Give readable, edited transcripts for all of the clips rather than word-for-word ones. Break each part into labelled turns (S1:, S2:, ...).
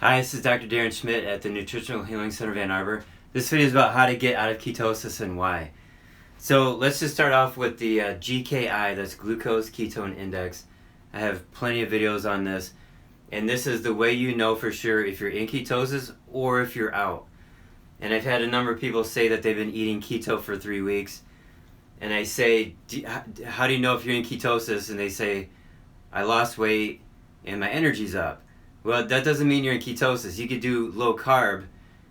S1: Hi, this is Dr. Darren Schmidt at the Nutritional Healing Center of Ann Arbor. This video is about how to get out of ketosis and why. So let's just start off with the GKI, that's glucose ketone index. I have plenty of videos on this, and this is the way you know for sure if you're in ketosis or if you're out. And I've had a number of people say that they've been eating keto for 3 weeks, and I say, how do you know if you're in ketosis? And they say, I lost weight and my energy's up. Well, that doesn't mean you're in ketosis. You could do low carb,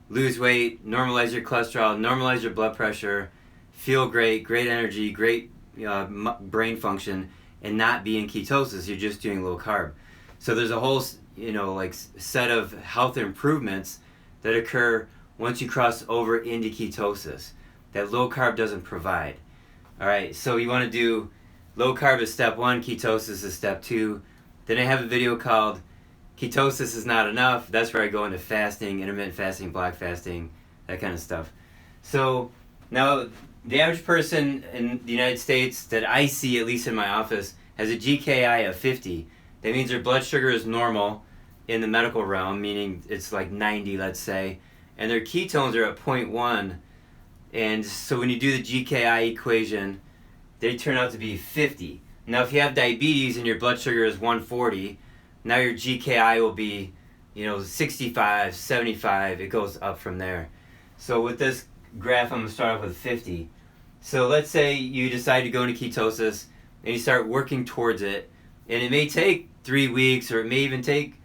S1: lose weight, normalize your cholesterol, normalize your blood pressure, feel great, great energy, great brain function, and not be in ketosis. You're just doing low carb. So there's a whole, set of health improvements that occur once you cross over into ketosis that low carb doesn't provide. All right, so you want to do low carb is step 1, ketosis is step 2. Then I have a video called Ketosis is Not Enough. That's where I go into fasting, intermittent fasting, block fasting, that kind of stuff. So now the average person in the United States that I see, at least in my office, has a GKI of 50. That means their blood sugar is normal in the medical realm, meaning it's like 90, let's say, and their ketones are at 0.1. And so when you do the GKI equation, they turn out to be 50. Now if you have diabetes and your blood sugar is 140, now your GKI will be, 65, 75. It goes up from there. So with this graph, I'm going to start off with 50. So let's say you decide to go into ketosis and you start working towards it. And it may take 3 weeks, or it may even take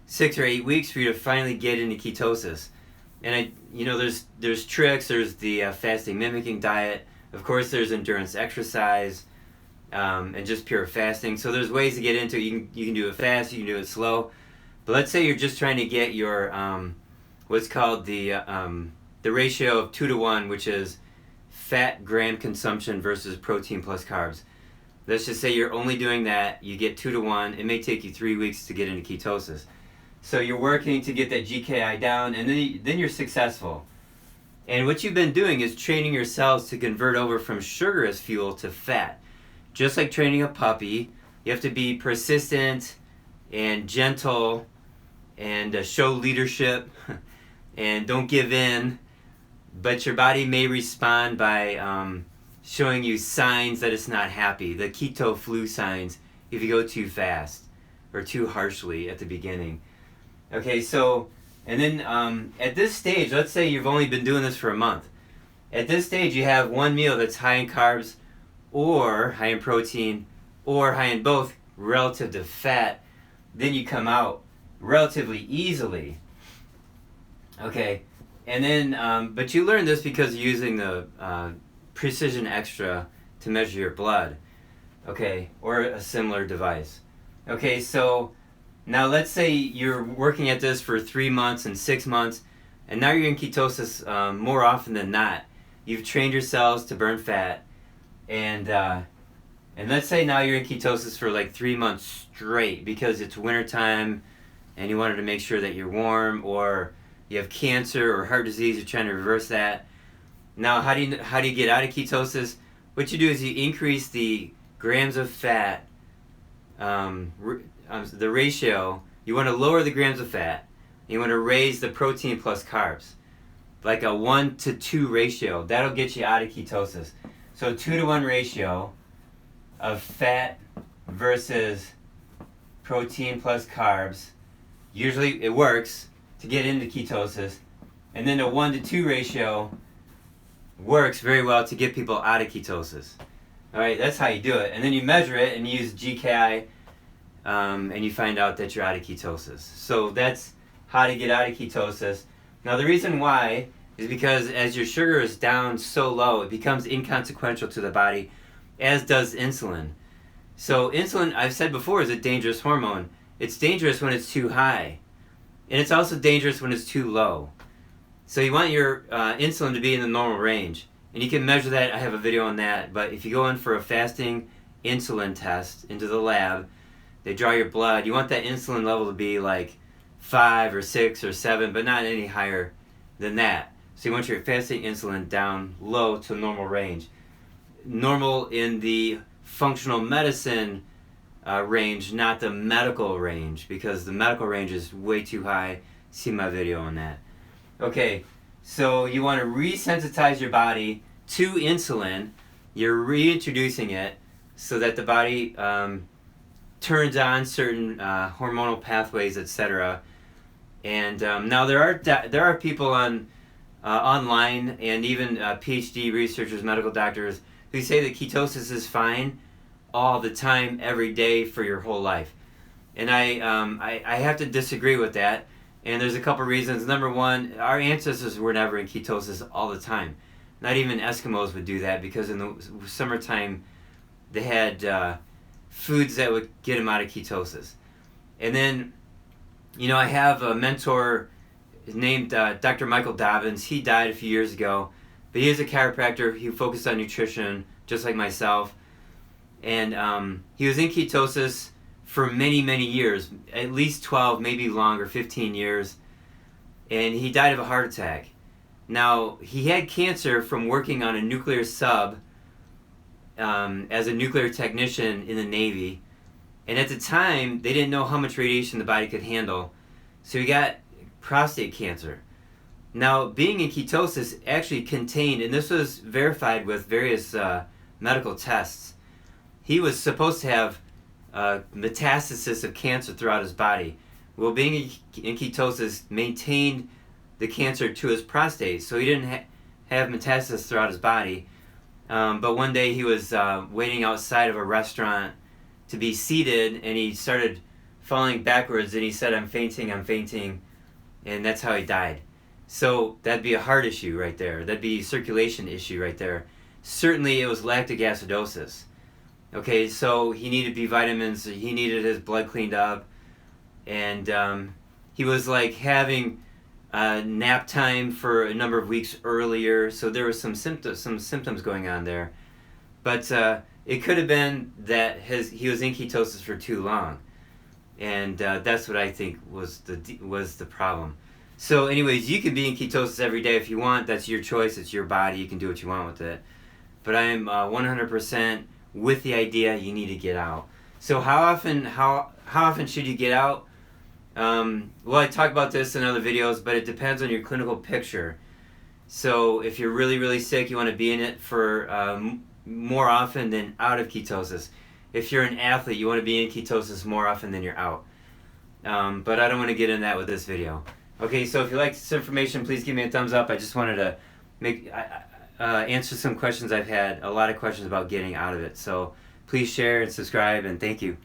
S1: 6 or 8 weeks for you to finally get into ketosis. And there's tricks. There's the fasting mimicking diet. Of course, there's endurance exercise. And just pure fasting. So there's ways to get into it. You can do it fast, you can do it slow. But let's say you're just trying to get your what's called the ratio of 2 to 1, which is fat gram consumption versus protein plus carbs. Let's just say you're only doing that. You get 2 to 1. It may take you 3 weeks to get into ketosis. So you're working to get that GKI down, and then you're successful. And what you've been doing is training your cells to convert over from sugar as fuel to fat. Just like training a puppy, you have to be persistent and gentle and show leadership and don't give in. But your body may respond by showing you signs that it's not happy, the keto flu signs, if you go too fast or too harshly at the beginning. Okay, so, and then at this stage, let's say you've only been doing this for a month. At this stage, you have one meal that's high in carbs, or high in protein, or high in both relative to fat. Then you come out relatively easily. Okay, and then, but you learn this because you're using the Precision Extra to measure your blood, okay, or a similar device. Okay, so now let's say you're working at this for 3 months and 6 months, and now you're in ketosis more often than not. You've trained your cells to burn fat. And let's say now you're in ketosis for like 3 months straight because it's wintertime and you wanted to make sure that you're warm, or you have cancer or heart disease, you're trying to reverse that. Now how do you get out of ketosis? What you do is you increase the grams of fat, the ratio. You want to lower the grams of fat. You want to raise the protein plus carbs, like a 1 to 2 ratio. That'll get you out of ketosis. So 2 to 1 ratio of fat versus protein plus carbs. Usually it works to get into ketosis. And then a 1 to 2 ratio works very well to get people out of ketosis. All right, that's how you do it. And then you measure it and you use GKI and you find out that you're out of ketosis. So that's how to get out of ketosis. Now the reason why is because as your sugar is down so low, it becomes inconsequential to the body, as does insulin. So insulin, I've said before, is a dangerous hormone. It's dangerous when it's too high, and it's also dangerous when it's too low. So you want your insulin to be in the normal range, and you can measure that. I have a video on that, but if you go in for a fasting insulin test into the lab, they draw your blood. You want that insulin level to be like 5 or 6 or 7, but not any higher than that. So you want your fasting insulin down low to normal range. Normal in the functional medicine range, not the medical range, because the medical range is way too high see my video on that. Okay, so you want to resensitize your body to insulin. You're reintroducing it so that the body turns on certain hormonal pathways, etc. And now there are people on online and even PhD researchers, medical doctors, who say that ketosis is fine all the time, every day for your whole life. And I have to disagree with that. And there's a couple reasons. Number one, our ancestors were never in ketosis all the time. Not even Eskimos would do that, because in the summertime they had foods that would get them out of ketosis. And then, I have a mentor named Dr. Michael Dobbins. He died a few years ago, but he is a chiropractor. He focused on nutrition, just like myself. And he was in ketosis for many, many years, at least 12, maybe longer, 15 years. And he died of a heart attack. Now, he had cancer from working on a nuclear sub as a nuclear technician in the Navy. And at the time, they didn't know how much radiation the body could handle. So he got prostate cancer. Now, being in ketosis actually contained, and this was verified with various medical tests, he was supposed to have metastasis of cancer throughout his body. Well, being in ketosis maintained the cancer to his prostate, so he didn't have metastasis throughout his body. But one day he was waiting outside of a restaurant to be seated, and he started falling backwards, and he said, I'm fainting, and that's how he died. So that'd be a heart issue right there. That'd be a circulation issue right there. Certainly it was lactic acidosis. Okay, so he needed B vitamins, he needed his blood cleaned up, and he was like having nap time for a number of weeks earlier, so there was some symptoms going on there. But it could have been that he was in ketosis for too long, and that's what I think was the problem. So anyways, you can be in ketosis every day if you want. That's your choice, it's your body, you can do what you want with it. But I am 100% with the idea you need to get out. So how often should you get out? Well, I talk about this in other videos, but it depends on your clinical picture. So if you're really, really sick, you want to be in it for more often than out of ketosis. If you're an athlete, you want to be in ketosis more often than you're out. But I don't want to get in that with this video. Okay, so if you like this information, please give me a thumbs up. I just wanted to answer some questions I've had, a lot of questions about getting out of it. So please share and subscribe, and thank you.